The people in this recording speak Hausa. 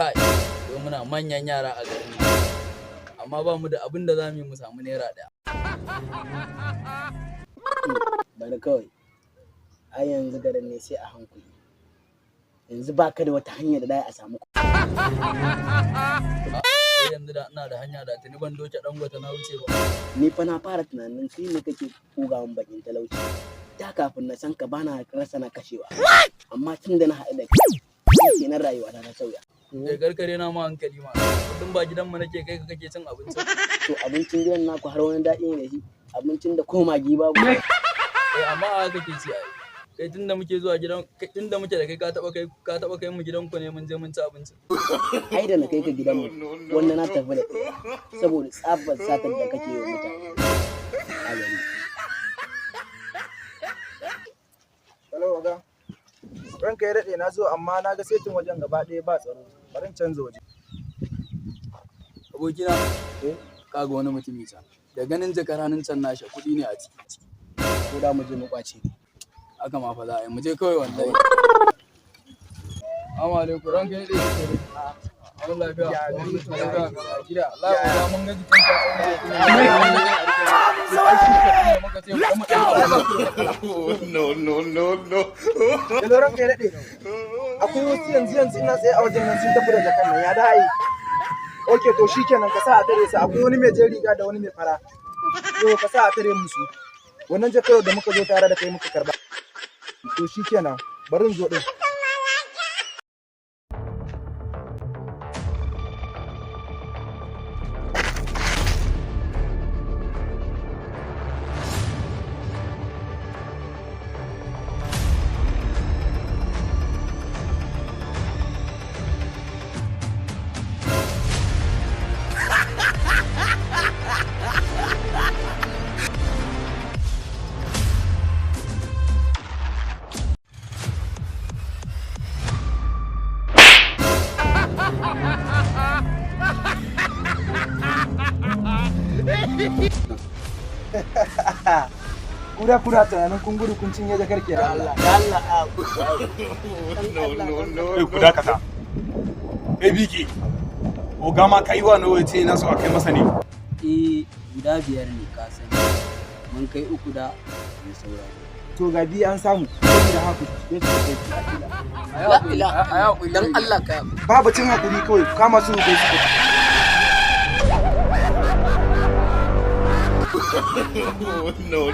kai to muna manyan yara a garin amma ba mu da abin da za mu samu naira ɗaya. Bari kawai ai yanzu garin ne sai a hankali, yanzu baka da wata hanya da za a samu yanzu da ina da hanya da tuni ban doke Dangote na wuce ba. Ni fa na fara tunanin kai ne kake kogawan bakin talauci, da kafin na san ka bana rasa na kashewa, amma tun da na haɗu da kai kenan rayuwa ta sauya. Kai karkare na ma hankali ma, kullum ba gidan mu nake kai ka kake cin abinci. To abincin gidan naku har wani daɗi ne da shi, abincin da ko magi babu. Amma a haka kake ci ai. Kai tunda muke zuwa gidan, tunda muke da kai ka taba kai mu gidan ku ne mun je mun ci abinci. Ai da na kai ka gidan mu wannan na tafi da saboda tsabar satar da kake yi mutane a gari. Hello oga, ranka ya daɗe na zo amma na ga setin wajen gaba ɗaya ba tsaro, bari in canza waje. Abokina kaga wani mutumi can da ganin jakar hannun can nashi kuɗi ne a ciki. Ko da mu je mu kwace ne. Haka ma fa za a yi, mu je kawai wallahi. Assalamu alaikum, ranka ya daɗe. Allah lafiya. Gida. Allah ya mun ga jikin ka. No. Hello ranka ya daɗe. Akwai wasu yanzu ina tsaye a wajen nan sun tafi da jakan nan ya da ai. Okay to shikenan ka sa a tare su, akwai wani mai jan riga da wani mai fara. Yo ka sa a tare musu. Wannan jakar da muka zo tare da kai muka karba. To shikenan bari in zo din. Kura tunanin kun gudu kun cinye jakar ke da Allah. No. Ku dakata. Biki. Oga ma kai wa nawa ce na so a kai masa ne. Guda 5 ne ka sani. Mun kai 3 da mai sauraro. To ga biyu an samu. Da haku. Dan Allah ka. Babu cin hakuri kawai kama su kai su. No.